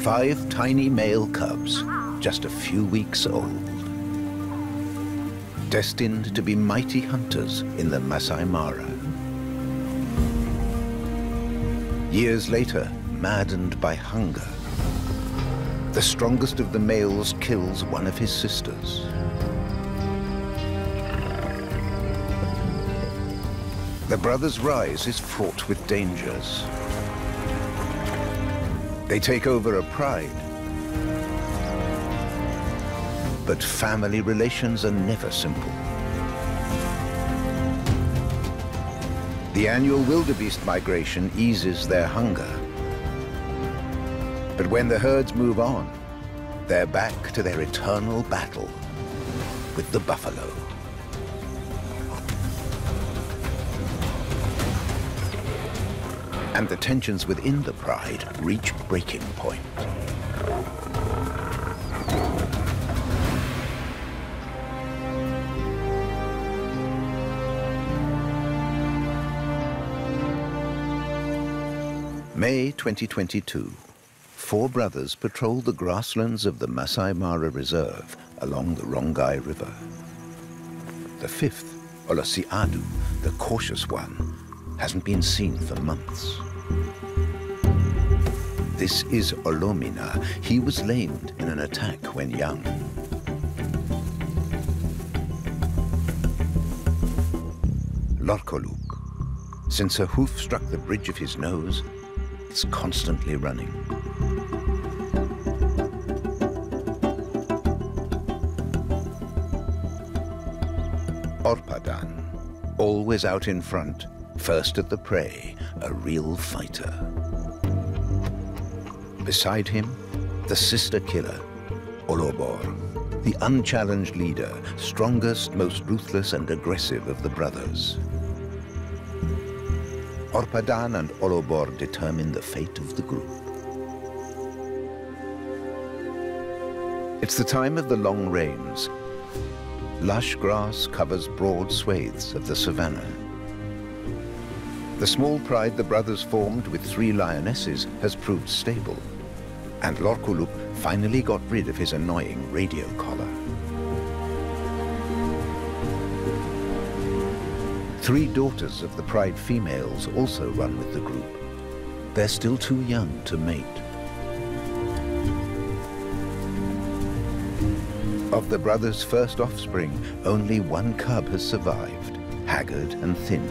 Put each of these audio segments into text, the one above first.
5 tiny male cubs, just a few weeks old. Destined to be mighty hunters in the Masai Mara. Years later, maddened by hunger, the strongest of the males kills one of his sisters. The brothers' rise is fraught with dangers. They take over a pride, but family relations are never simple. The annual wildebeest migration eases their hunger. But when the herds move on, they're back to their eternal battle with the buffalo. And the tensions within the pride reach breaking point. May 2022, 4 brothers patrol the grasslands of the Masai Mara Reserve along the Rongai River. The 5th, Olosiadu, the cautious one, hasn't been seen for months. This is Olomina. He was lamed in an attack when young. Lorkoluk. Since a hoof struck the bridge of his nose, it's constantly running. Orpadan, always out in front, first at the prey, a real fighter. Beside him, the sister killer, Olobor, the unchallenged leader, strongest, most ruthless and aggressive of the brothers. Orpadan and Olobor determine the fate of the group. It's the time of the long rains. Lush grass covers broad swathes of the savannah. The small pride the brothers formed with 3 lionesses has proved stable, and Lorkuluk finally got rid of his annoying radio collar. 3 daughters of the pride females also run with the group. They're still too young to mate. Of the brothers' first offspring, only 1 cub has survived, haggard and thin.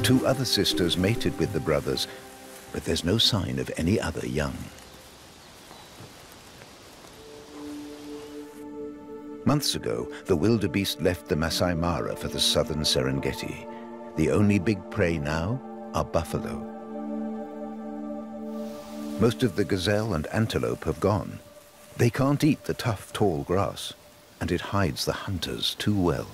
Two other sisters mated with the brothers, but there's no sign of any other young. Months ago, the wildebeest left the Masai Mara for the southern Serengeti. The only big prey now are buffalo. Most of the gazelle and antelope have gone. They can't eat the tough, tall grass, and it hides the hunters too well.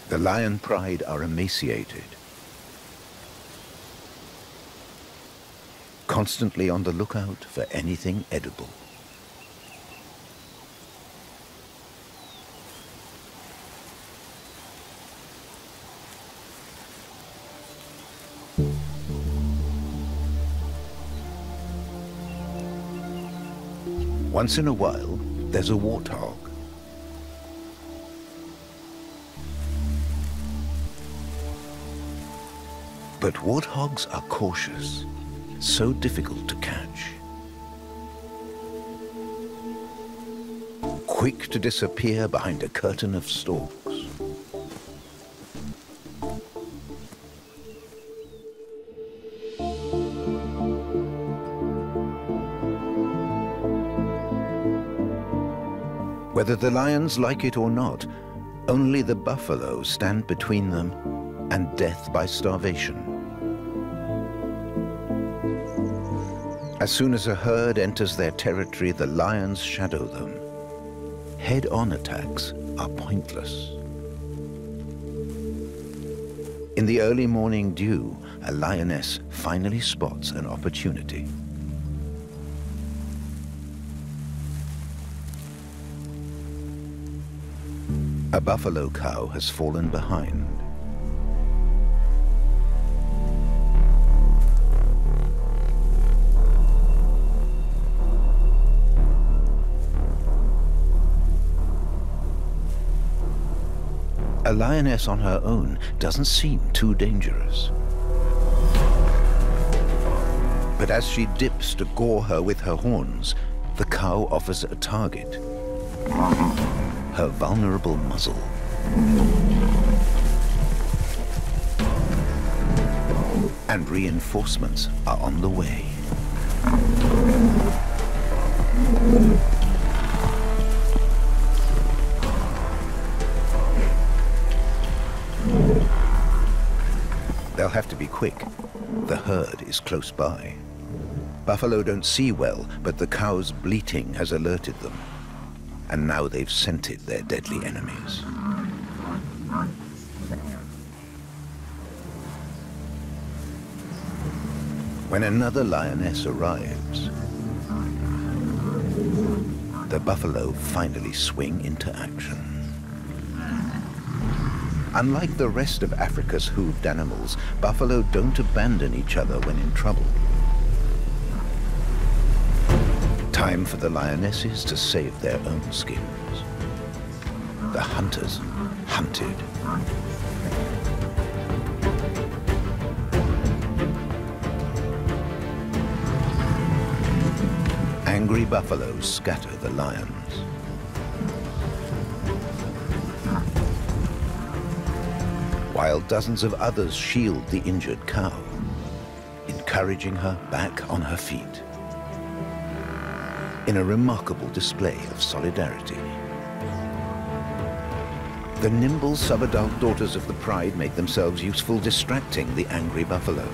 The lion pride are emaciated, constantly on the lookout for anything edible. Once in a while, there's a warthog. But warthogs are cautious, so difficult to catch. Quick to disappear behind a curtain of stalks. Whether the lions like it or not, only the buffalo stand between them and death by starvation. As soon as a herd enters their territory, the lions shadow them. Head-on attacks are pointless. In the early morning dew, a lioness finally spots an opportunity. A buffalo cow has fallen behind. A lioness on her own doesn't seem too dangerous. But as she dips to gore her with her horns, the cow offers a target: her vulnerable muzzle. And reinforcements are on the way. They'll have to be quick. The herd is close by. Buffalo don't see well, but the cow's bleating has alerted them. And now they've scented their deadly enemies. When another lioness arrives, the buffalo finally swing into action. Unlike the rest of Africa's hooved animals, buffalo don't abandon each other when in trouble. Time for the lionesses to save their own skins. The hunters hunted. Angry buffaloes scatter the lions. While dozens of others shield the injured cow, encouraging her back on her feet in a remarkable display of solidarity. The nimble sub-adult daughters of the pride make themselves useful distracting the angry buffalo.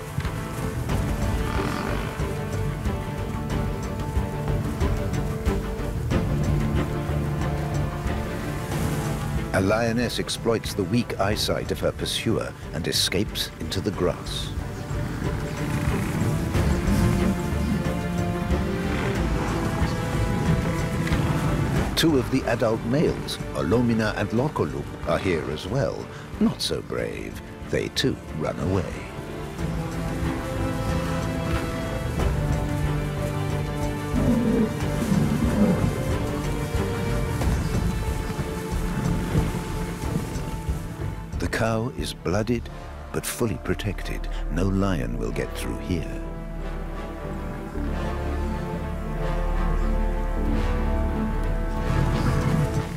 A lioness exploits the weak eyesight of her pursuer and escapes into the grass. Two of the adult males, Olomina and Lokolup, are here as well. Not so brave. They too run away. The cow is blooded, but fully protected. No lion will get through here.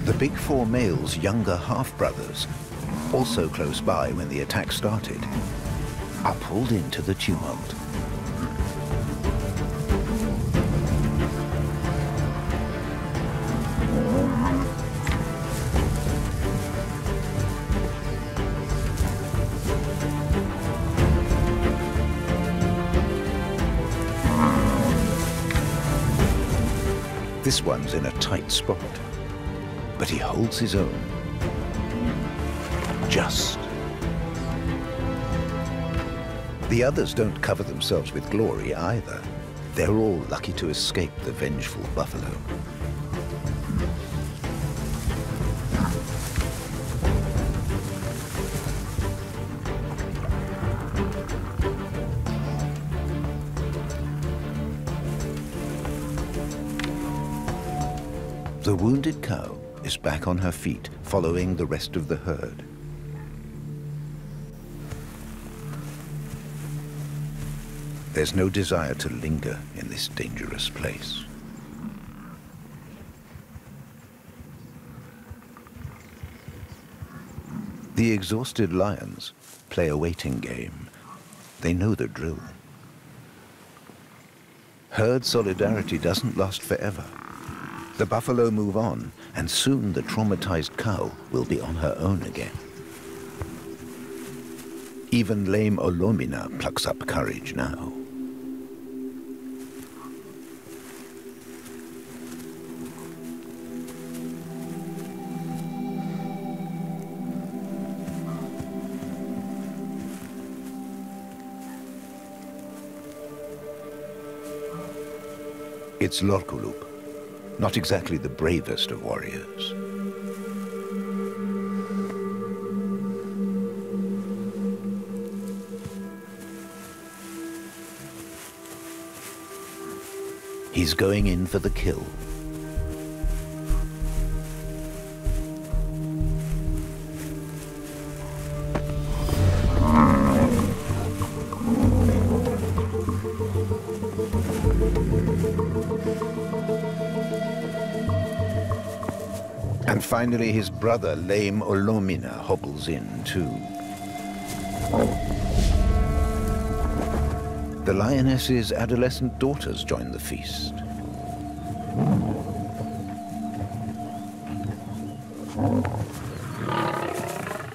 The big four males' younger half-brothers, also close by when the attack started, are pulled into the tumult. This one's in a tight spot, but he holds his own. Just. The others don't cover themselves with glory either. They're all lucky to escape the vengeful buffalo. The wounded cow is back on her feet, following the rest of the herd. There's no desire to linger in this dangerous place. The exhausted lions play a waiting game. They know the drill. Herd solidarity doesn't last forever. The buffalo move on, and soon the traumatized cow will be on her own again. Even lame Olomina plucks up courage now. It's Lokolup, not exactly the bravest of warriors. He's going in for the kill. And finally, his brother, lame Olomina, hobbles in too. The lioness's adolescent daughters join the feast.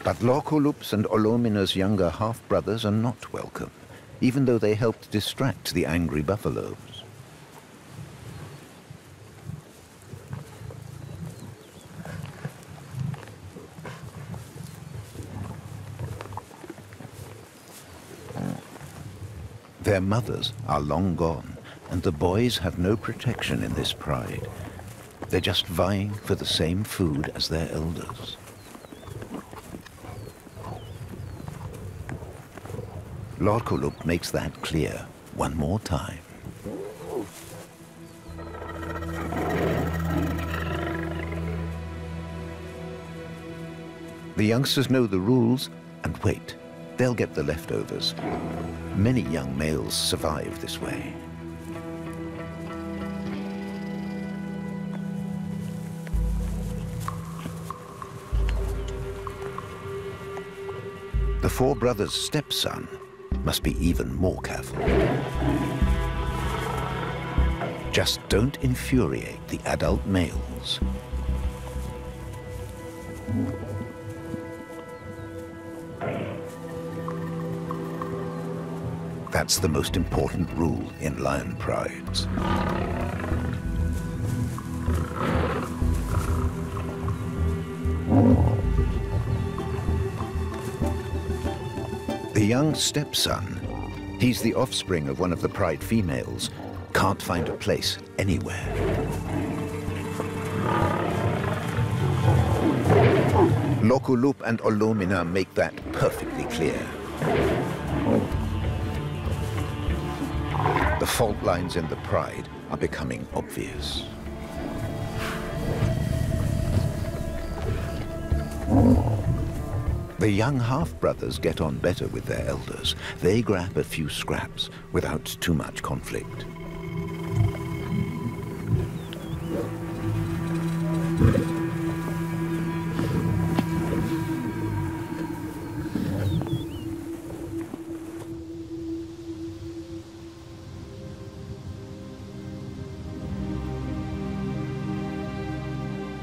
But Lokolup's and Olomina's younger half-brothers are not welcome, even though they helped distract the angry buffaloes. Their mothers are long gone, and the boys have no protection in this pride. They're just vying for the same food as their elders. Lorkolup makes that clear one more time. The youngsters know the rules and wait. They'll get the leftovers. Many young males survive this way. The four brothers' stepson must be even more careful. Just don't infuriate the adult males. That's the most important rule in lion prides. The young stepson, he's the offspring of one of the pride females, can't find a place anywhere. Lorkolup and Olomina make that perfectly clear. The fault lines in the pride are becoming obvious. The young half-brothers get on better with their elders. They grab a few scraps without too much conflict.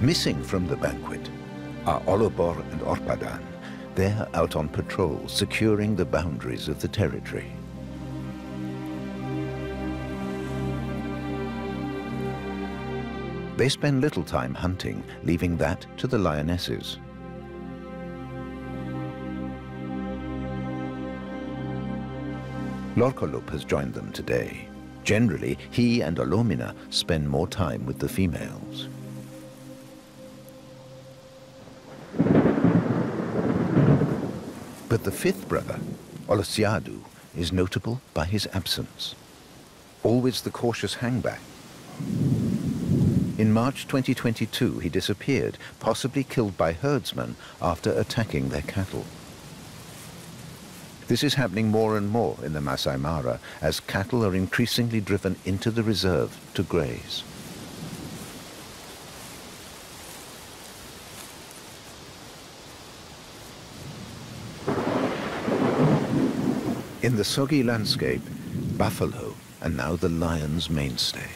Missing from the banquet are Olobor and Orpadan. They're out on patrol, securing the boundaries of the territory. They spend little time hunting, leaving that to the lionesses. Lorkolup has joined them today. Generally, he and Olomina spend more time with the females. But the fifth brother, Olosiadu, is notable by his absence. Always the cautious hangback. In March 2022, he disappeared, possibly killed by herdsmen after attacking their cattle. This is happening more and more in the Masai Mara as cattle are increasingly driven into the reserve to graze. In the soggy landscape, buffalo are now the lion's mainstay.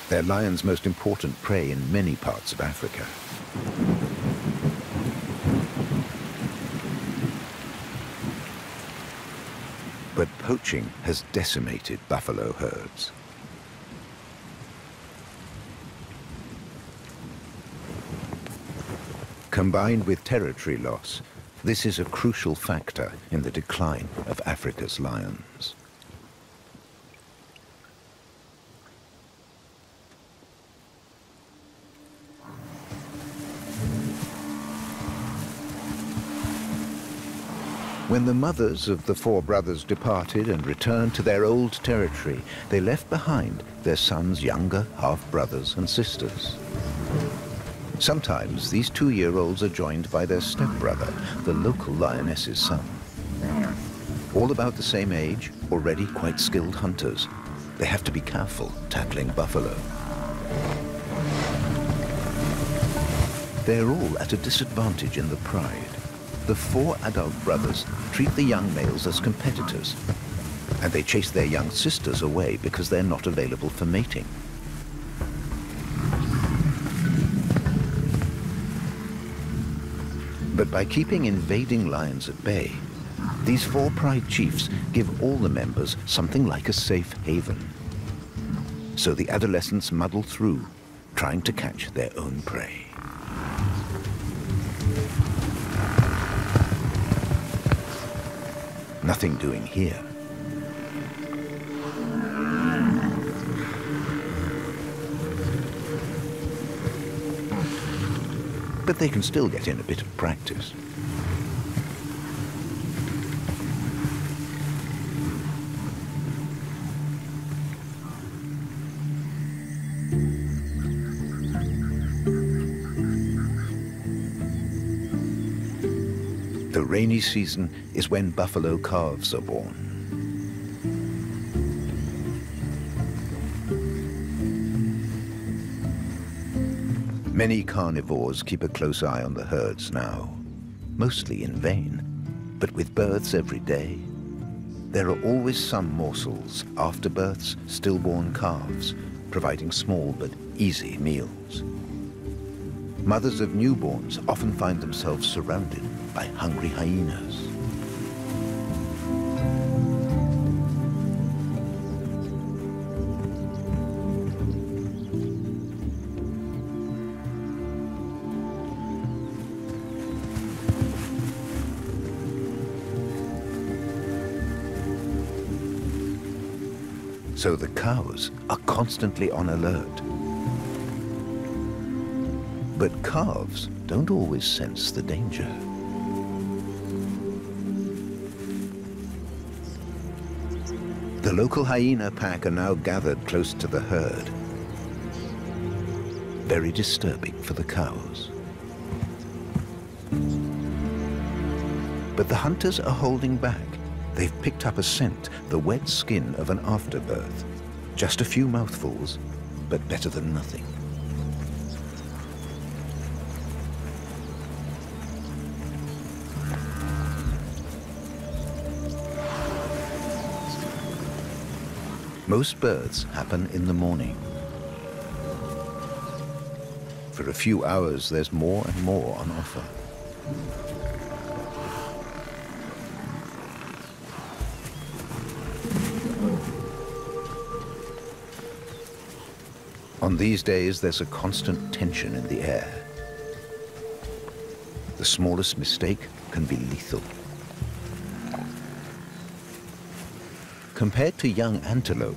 They're lion's most important prey in many parts of Africa. But poaching has decimated buffalo herds. Combined with territory loss, this is a crucial factor in the decline of Africa's lions. When the mothers of the four brothers departed and returned to their old territory, they left behind their sons' younger half-brothers and sisters. Sometimes these 2-year-olds are joined by their stepbrother, the local lioness's son. All about the same age, already quite skilled hunters. They have to be careful tackling buffalo. They're all at a disadvantage in the pride. The 4 adult brothers treat the young males as competitors, and they chase their young sisters away because they're not available for mating. But by keeping invading lions at bay, these 4 pride chiefs give all the members something like a safe haven. So the adolescents muddle through, trying to catch their own prey. Nothing doing here. But they can still get in a bit of practice. The rainy season is when buffalo calves are born. Many carnivores keep a close eye on the herds now, mostly in vain, but with births every day, there are always some morsels, afterbirths, stillborn calves, providing small but easy meals. Mothers of newborns often find themselves surrounded by hungry hyenas. So the cows are constantly on alert. But calves don't always sense the danger. The local hyena pack are now gathered close to the herd. Very disturbing for the cows. But the hunters are holding back. They've picked up a scent, the wet skin of an afterbirth. Just a few mouthfuls, but better than nothing. Most births happen in the morning. For a few hours, there's more and more on offer. On these days, there's a constant tension in the air. The smallest mistake can be lethal. Compared to young antelope,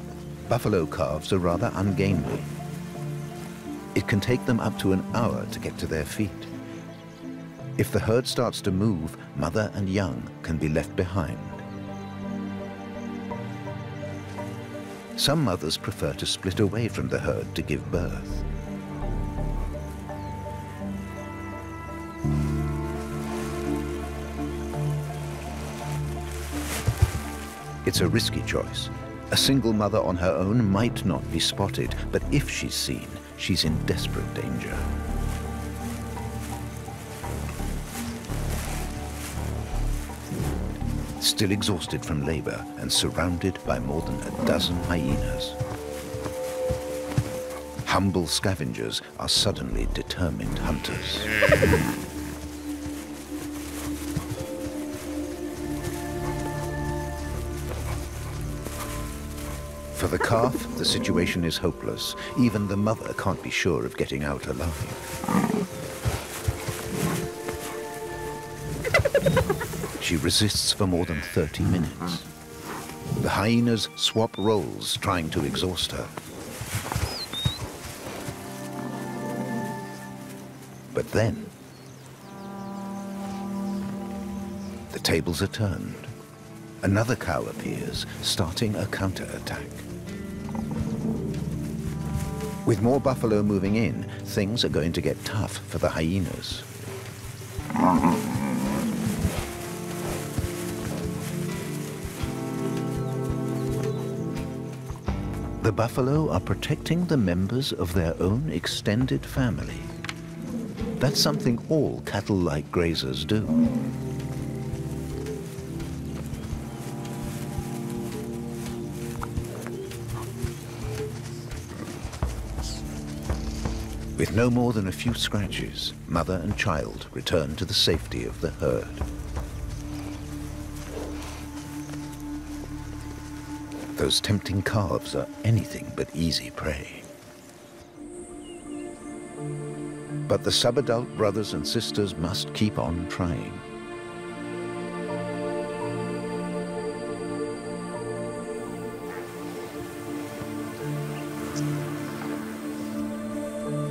buffalo calves are rather ungainly. It can take them up to an hour to get to their feet. If the herd starts to move, mother and young can be left behind. Some mothers prefer to split away from the herd to give birth. It's a risky choice. A single mother on her own might not be spotted, but if she's seen, she's in desperate danger. Still exhausted from labor and surrounded by more than a dozen hyenas. Humble scavengers are suddenly determined hunters. For the calf, the situation is hopeless. Even the mother can't be sure of getting out alive. She resists for more than 30 minutes. The hyenas swap roles, trying to exhaust her. But then, The tables are turned. Another cow appears, starting a counterattack. With more buffalo moving in, things are going to get tough for the hyenas. The buffalo are protecting the members of their own extended family. That's something all cattle-like grazers do. With no more than a few scratches, mother and child return to the safety of the herd. Those tempting calves are anything but easy prey. But the subadult brothers and sisters must keep on trying.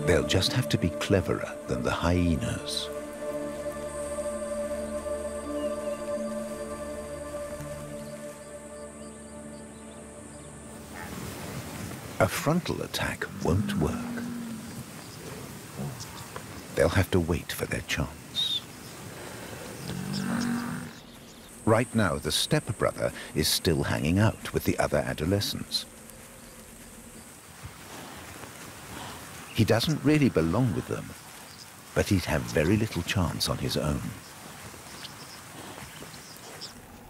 They'll just have to be cleverer than the hyenas. A frontal attack won't work. They'll have to wait for their chance. Right now, the stepbrother is still hanging out with the other adolescents. He doesn't really belong with them, but he'd have very little chance on his own.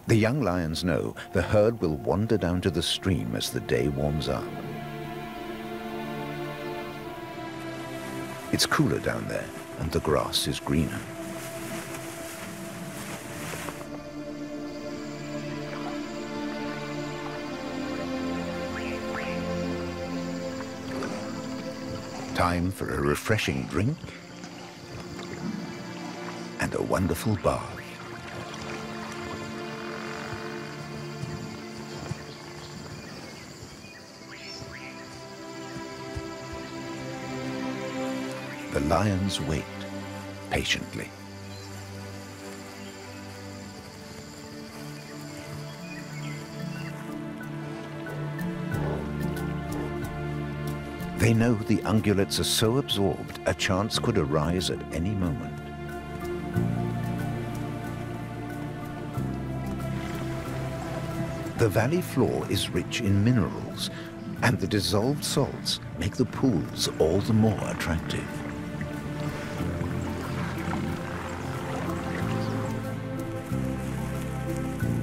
The young lions know the herd will wander down to the stream as the day warms up. It's cooler down there, and the grass is greener. Time for a refreshing drink and a wonderful bath. The lions wait patiently. They know the ungulates are so absorbed, a chance could arise at any moment. The valley floor is rich in minerals, and the dissolved salts make the pools all the more attractive.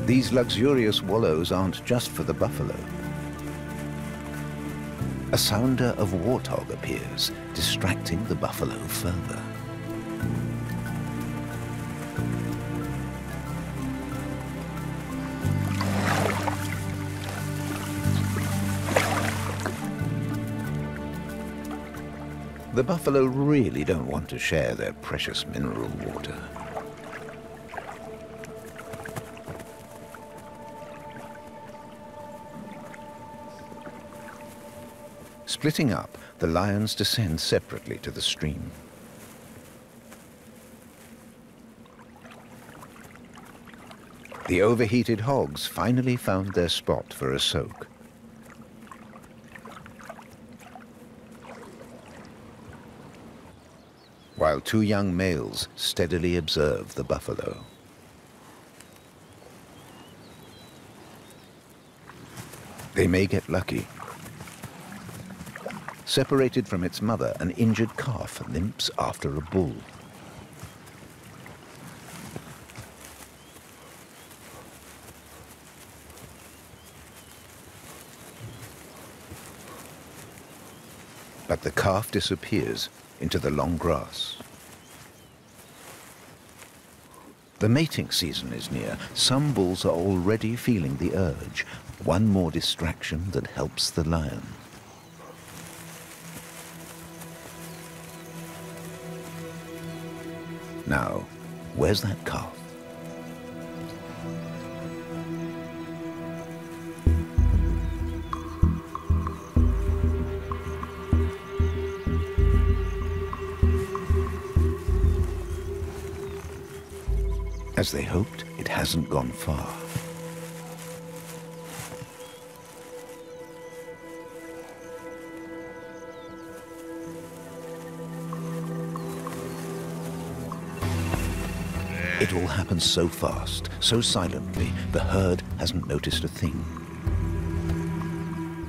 These luxurious wallows aren't just for the buffalo. A sounder of warthog appears, distracting the buffalo further. The buffalo really don't want to share their precious mineral water. Splitting up, the lions descend separately to the stream. The overheated hogs finally found their spot for a soak. While two young males steadily observe the buffalo. They may get lucky. Separated from its mother, an injured calf limps after a bull. But the calf disappears into the long grass. The mating season is near. Some bulls are already feeling the urge. One more distraction that helps the lion. Now, where's that calf? As they hoped, it hasn't gone far. It all happens so fast, so silently, the herd hasn't noticed a thing.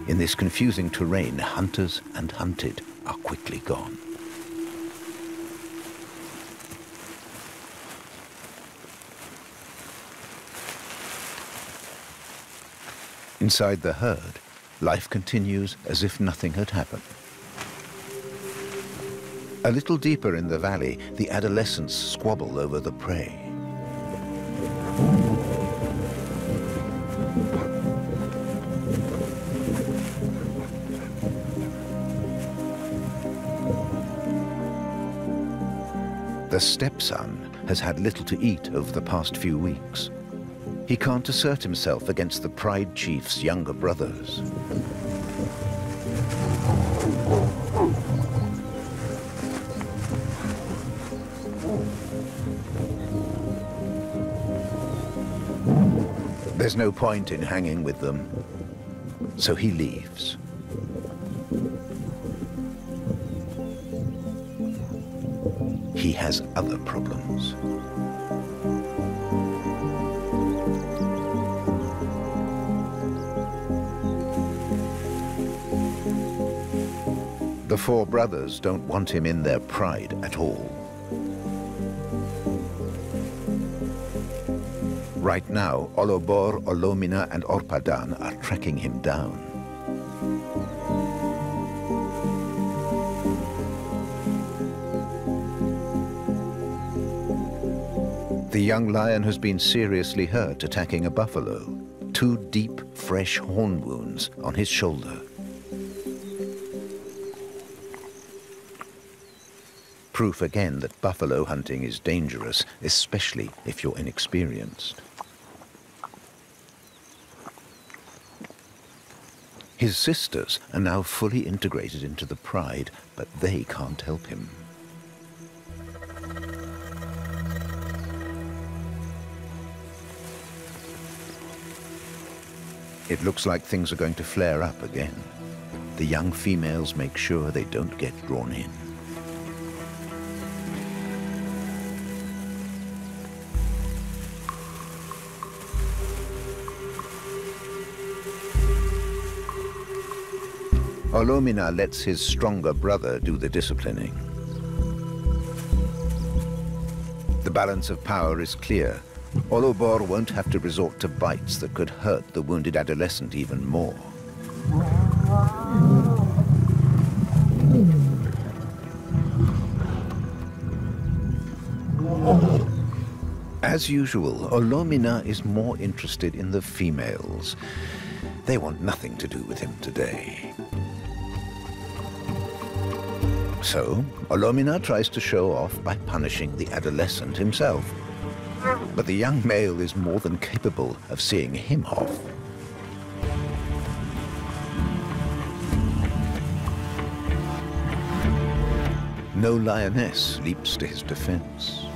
In this confusing terrain, hunters and hunted are quickly gone. Inside the herd, life continues as if nothing had happened. A little deeper in the valley, the adolescents squabble over the prey. The stepson has had little to eat over the past few weeks. He can't assert himself against the pride chief's younger brothers. There's no point in hanging with them, so he leaves. He has other problems. The four brothers don't want him in their pride at all. Right now, Olobor, Olomina, and Orpadan are tracking him down. The young lion has been seriously hurt attacking a buffalo. 2 deep, fresh horn wounds on his shoulder. Proof again that buffalo hunting is dangerous, especially if you're inexperienced. His sisters are now fully integrated into the pride, but they can't help him. It looks like things are going to flare up again. The young females make sure they don't get drawn in. Olomina lets his stronger brother do the disciplining. The balance of power is clear. Olobor won't have to resort to bites that could hurt the wounded adolescent even more. As usual, Olomina is more interested in the females. They want nothing to do with him today. So, Olomina tries to show off by punishing the adolescent himself. But the young male is more than capable of seeing him off. No lioness leaps to his defense.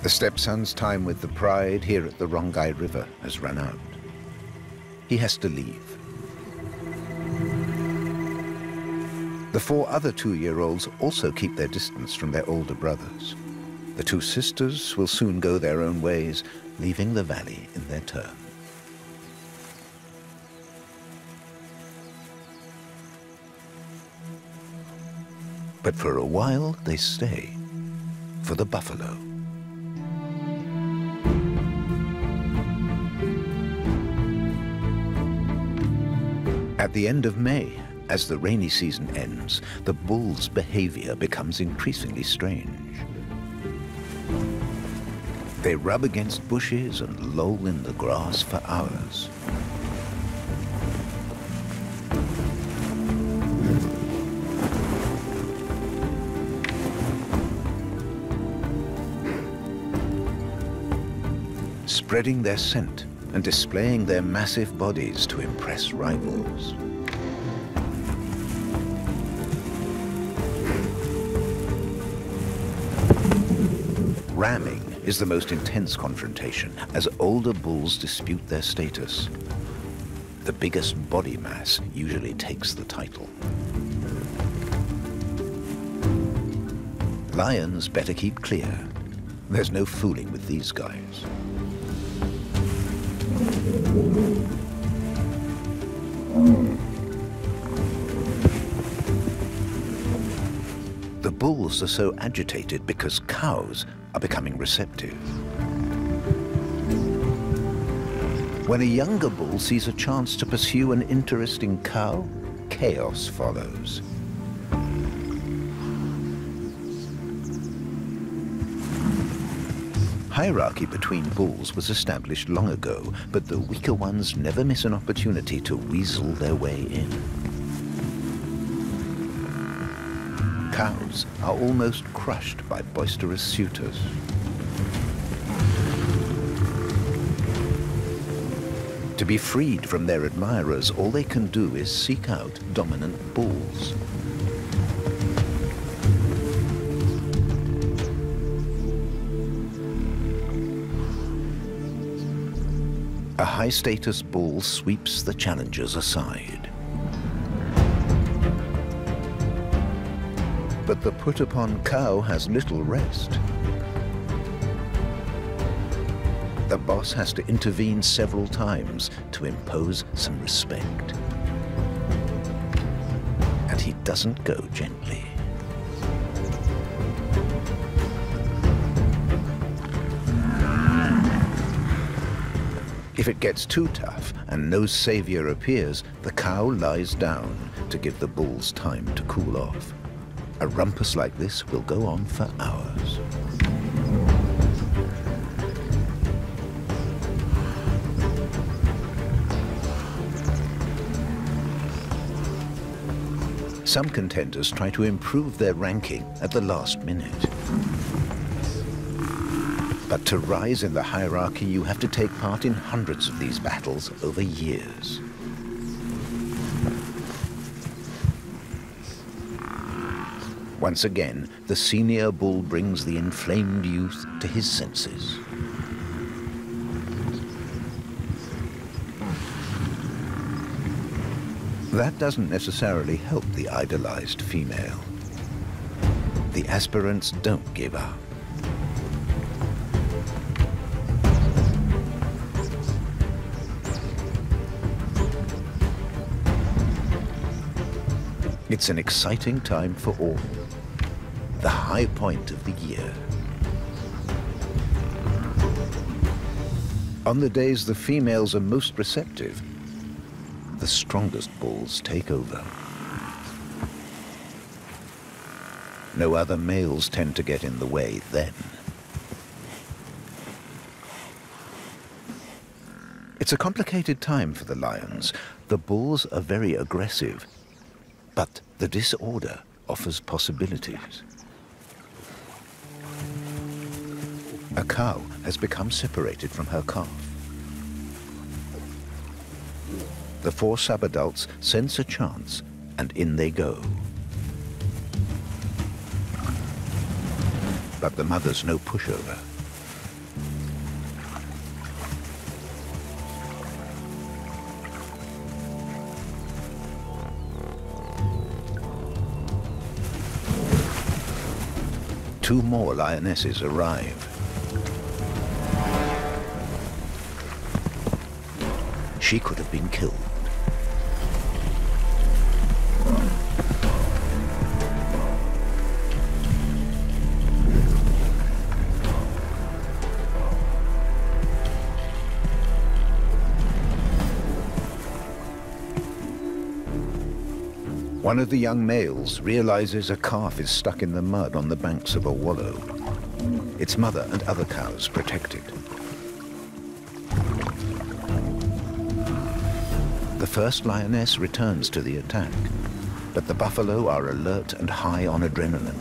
The stepson's time with the pride here at the Rongai River has run out. He has to leave. The 4 other 2-year-olds also keep their distance from their older brothers. The 2 sisters will soon go their own ways, leaving the valley in their turn. But for a while, they stay for the buffalo. At the end of May, as the rainy season ends, the bull's behavior becomes increasingly strange. They rub against bushes and loll in the grass for hours. Spreading their scent and displaying their massive bodies to impress rivals. Ramming is the most intense confrontation as older bulls dispute their status. The biggest body mass usually takes the title. Lions better keep clear. There's no fooling with these guys. The bulls are so agitated because cows are becoming receptive. When a younger bull sees a chance to pursue an interesting cow, chaos follows. Hierarchy between bulls was established long ago, but the weaker ones never miss an opportunity to weasel their way in. Cows are almost crushed by boisterous suitors. To be freed from their admirers, all they can do is seek out dominant bulls. A high-status bull sweeps the challengers aside. But the put-upon cow has little rest. The boss has to intervene several times to impose some respect. And he doesn't go gently. If it gets too tough and no savior appears, the cow lies down to give the bulls time to cool off. A rumpus like this will go on for hours. Some contenders try to improve their ranking at the last minute. But to rise in the hierarchy, you have to take part in hundreds of these battles over years. Once again, the senior bull brings the inflamed youth to his senses. That doesn't necessarily help the idolized female. The aspirants don't give up. It's an exciting time for all. The high point of the year. On the days the females are most receptive, the strongest bulls take over. No other males tend to get in the way then. It's a complicated time for the lions. The bulls are very aggressive, but the disorder offers possibilities. A cow has become separated from her calf. The 4 subadults sense a chance, and in they go. But the mother's no pushover. Two more lionesses arrive. She could have been killed. One of the young males realizes a calf is stuck in the mud on the banks of a wallow. Its mother and other cows protect it. The first lioness returns to the attack, but the buffalo are alert and high on adrenaline.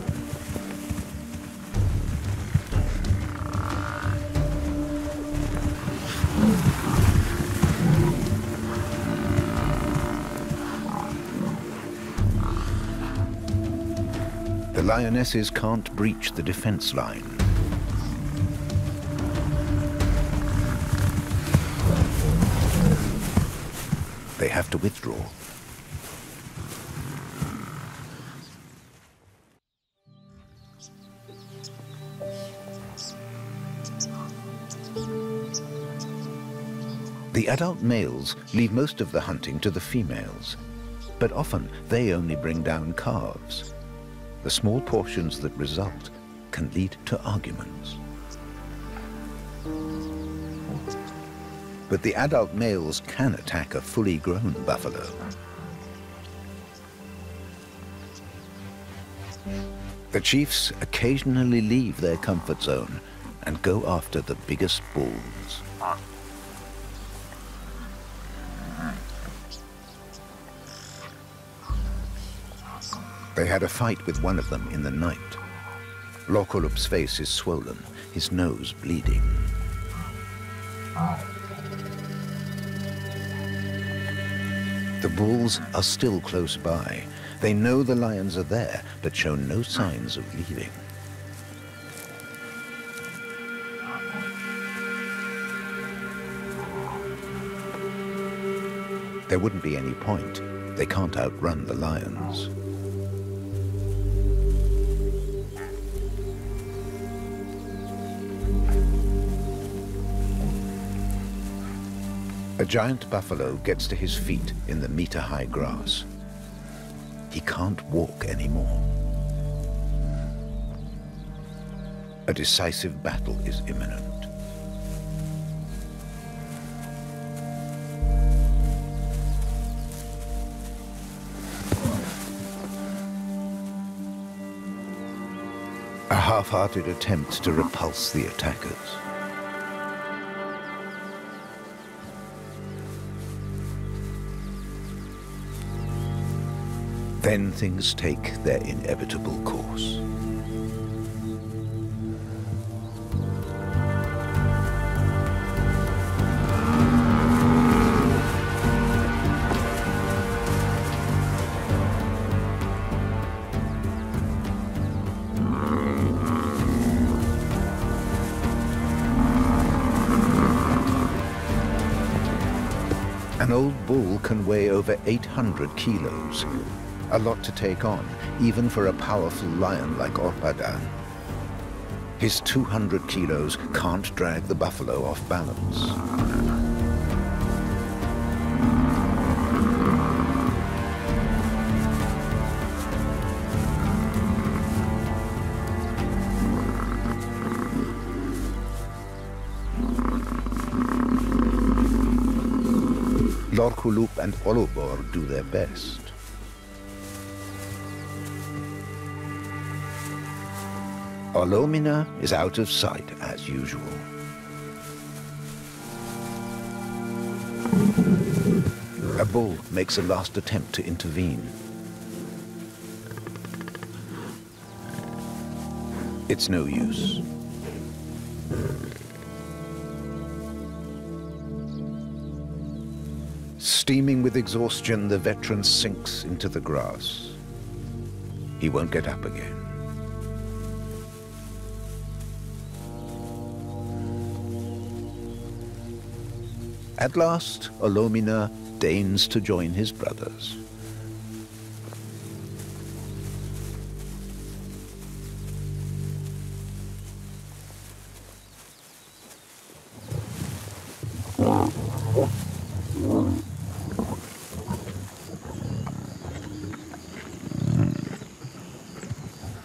The lionesses can't breach the defense line. have to withdraw. The adult males leave most of the hunting to the females, but often they only bring down calves. The small portions that result can lead to arguments. But the adult males can attack a fully grown buffalo. The chiefs occasionally leave their comfort zone and go after the biggest bulls. They had a fight with one of them in the night. Lokolup's face is swollen, his nose bleeding. The bulls are still close by. They know the lions are there, but show no signs of leaving. There wouldn't be any point. They can't outrun the lions. A giant buffalo gets to his feet in the meter-high grass. He can't walk anymore. A decisive battle is imminent. A half-hearted attempt to repulse the attackers. Then things take their inevitable course. An old bull can weigh over 800 kilos. A lot to take on, even for a powerful lion like Orpadan. His 200 kilos can't drag the buffalo off balance. Lorkulup and Olobor do their best. Olomina is out of sight as usual. A bull makes a last attempt to intervene. It's no use. Steaming with exhaustion, the veteran sinks into the grass. He won't get up again. At last, Olomina deigns to join his brothers.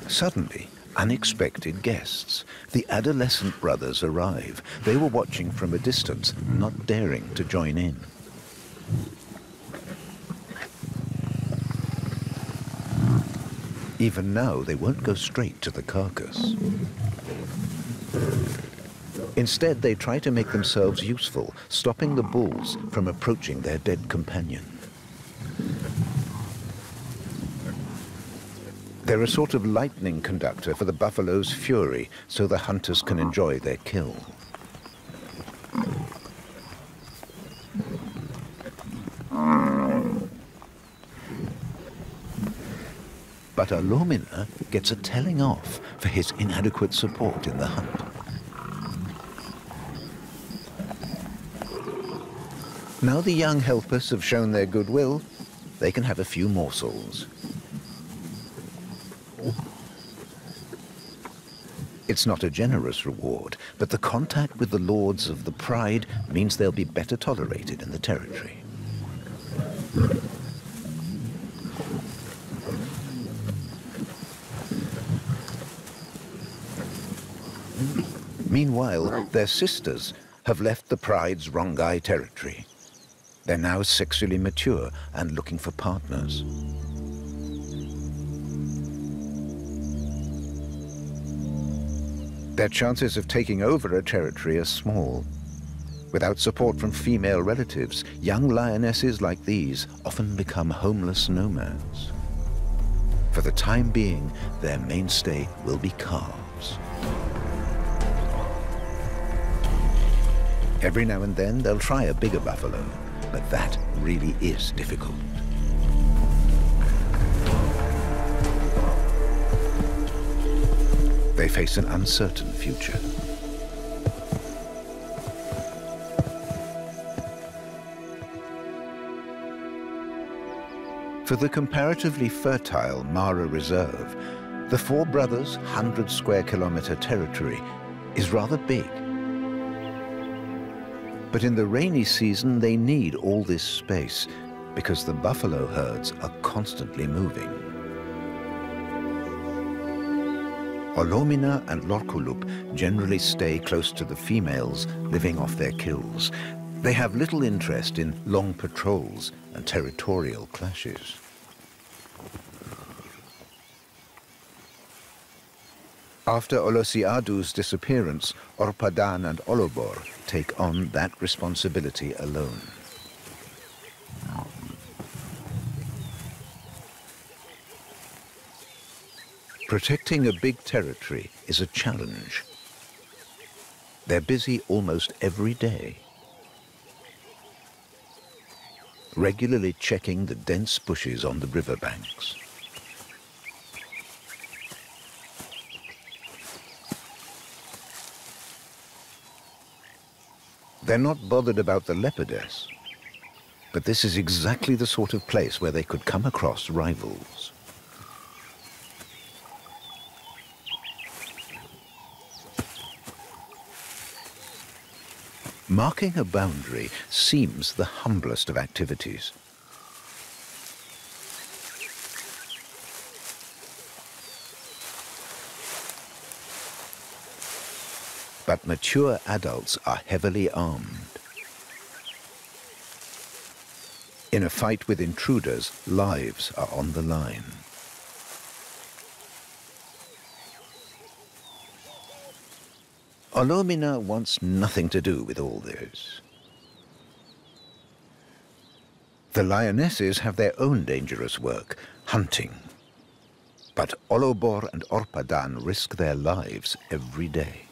Suddenly, unexpected guests. The adolescent brothers arrive. They were watching from a distance, not daring to join in. Even now, they won't go straight to the carcass. Instead, they try to make themselves useful, stopping the bulls from approaching their dead companion. They're a sort of lightning conductor for the buffalo's fury, so the hunters can enjoy their kill. But Olomina gets a telling off for his inadequate support in the hunt. Now the young helpers have shown their goodwill, they can have a few morsels. It's not a generous reward, but the contact with the lords of the pride means they'll be better tolerated in the territory. Meanwhile, their sisters have left the pride's Rongai territory. They're now sexually mature and looking for partners. Their chances of taking over a territory are small. Without support from female relatives, young lionesses like these often become homeless nomads. For the time being, their mainstay will be calves. Every now and then, they'll try a bigger buffalo, but that really is difficult. They face an uncertain future. For the comparatively fertile Mara Reserve, the Four Brothers' 100-square-kilometer territory is rather big. But in the rainy season, they need all this space because the buffalo herds are constantly moving. Olomina and Lorkullup generally stay close to the females, living off their kills. They have little interest in long patrols and territorial clashes. After Olosiadu's disappearance, Orpadan and Olobor take on that responsibility alone. Protecting a big territory is a challenge. They're busy almost every day, regularly checking the dense bushes on the riverbanks. They're not bothered about the leopardess, but this is exactly the sort of place where they could come across rivals. Marking a boundary seems the humblest of activities. But mature adults are heavily armed. In a fight with intruders, lives are on the line. Olomina wants nothing to do with all this. The lionesses have their own dangerous work, hunting. But Olobor and Orpadan risk their lives every day.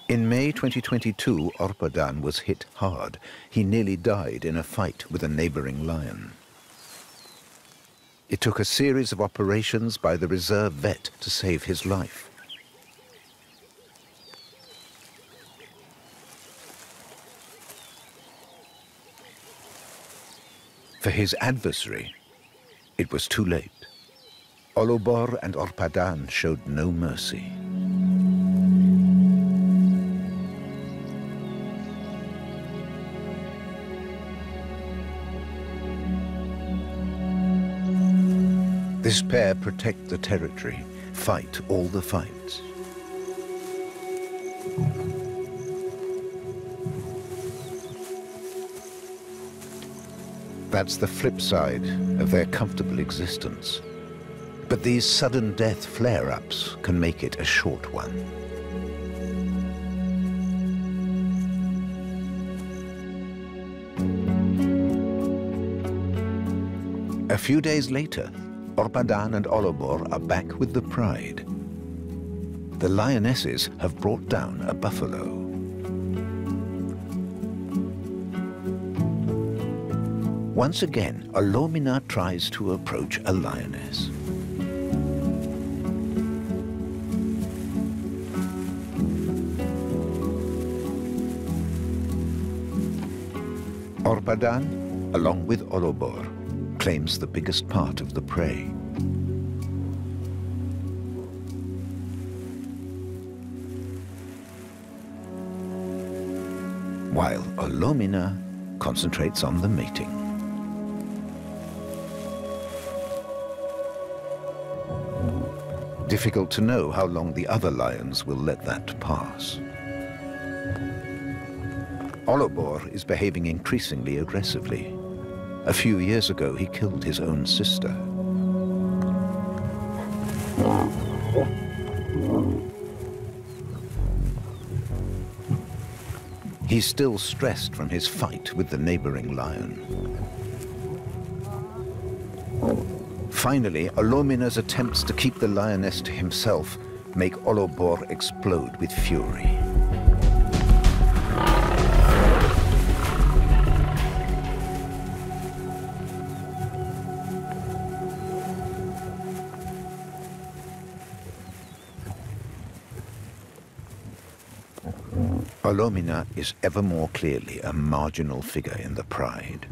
In May 2022, Orpadan was hit hard. He nearly died in a fight with a neighboring lion. It took a series of operations by the reserve vet to save his life. For his adversary, it was too late. Olobor and Orpadan showed no mercy. This pair protect the territory, fight all the fights. That's the flip side of their comfortable existence. But these sudden death flare-ups can make it a short one. A few days later, Orpadan and Olobor are back with the pride. The lionesses have brought down a buffalo. Once again, Olomina tries to approach a lioness. Orpadan, along with Olobor, claims the biggest part of the prey. While Olomina concentrates on the mating. Difficult to know how long the other lions will let that pass. Olobor is behaving increasingly aggressively. A few years ago, he killed his own sister. He's still stressed from his fight with the neighboring lion. Finally, Olomina's attempts to keep the lioness to himself make Olobor explode with fury. Olomina is ever more clearly a marginal figure in the pride.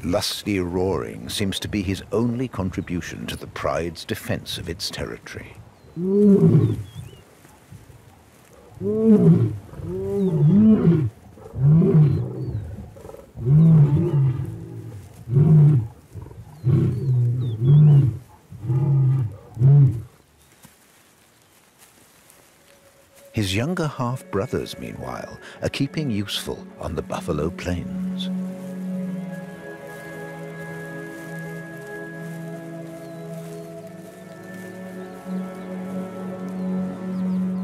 Lusty roaring seems to be his only contribution to the pride's defense of its territory. His younger half-brothers, meanwhile, are keeping useful on the Buffalo Plains.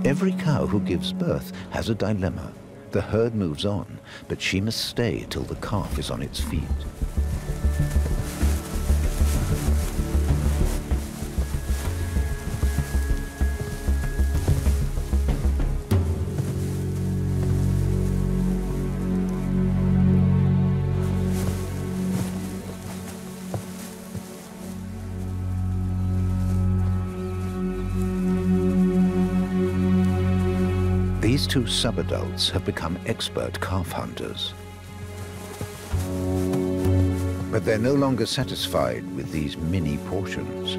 Every cow who gives birth has a dilemma. The herd moves on, but she must stay till the calf is on its feet. These two subadults have become expert calf hunters. But they're no longer satisfied with these mini portions.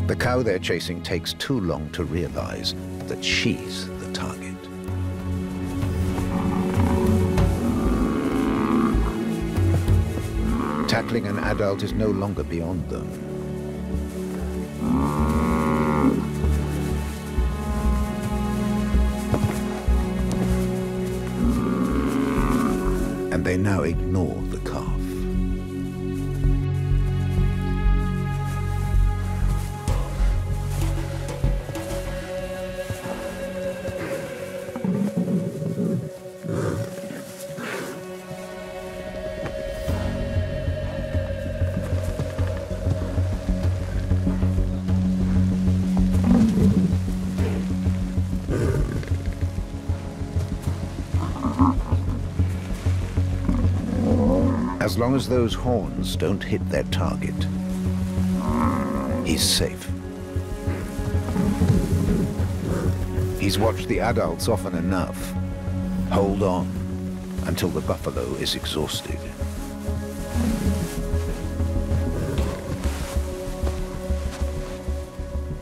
The cow they're chasing takes too long to realize that she's the target. Tackling an adult is no longer beyond them. And they now ignore the calf. As long as those horns don't hit their target, he's safe. He's watched the adults often enough. Hold on until the buffalo is exhausted.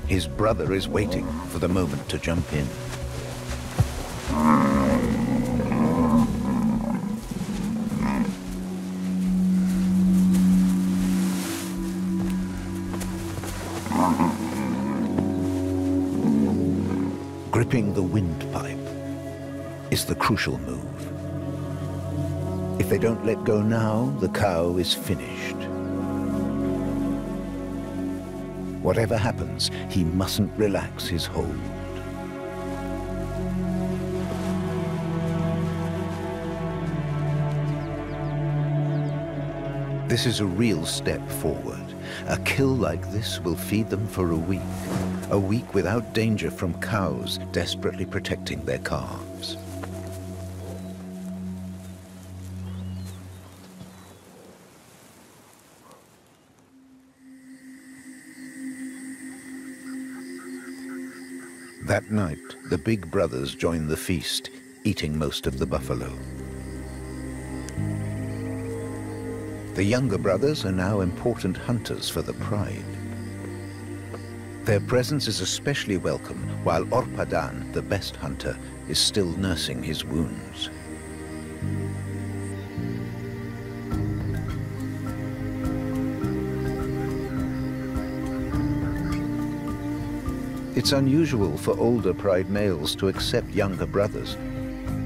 His brother is waiting for the moment to jump in. Gripping the windpipe is the crucial move. If they don't let go now, the cow is finished. Whatever happens, he mustn't relax his hold. This is a real step forward. A kill like this will feed them for a week without danger from cows desperately protecting their calves. That night, the big brothers join the feast, eating most of the buffalo. The younger brothers are now important hunters for the pride. Their presence is especially welcome while Orpadan, the best hunter, is still nursing his wounds. It's unusual for older pride males to accept younger brothers,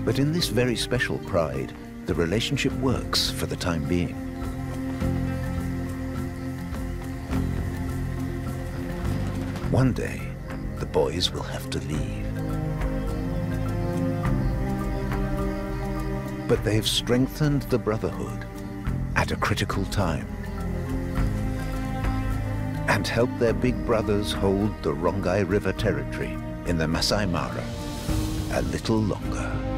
but in this very special pride, the relationship works for the time being. One day, the boys will have to leave. But they've strengthened the brotherhood at a critical time and helped their big brothers hold the Rongai River territory in the Masai Mara a little longer.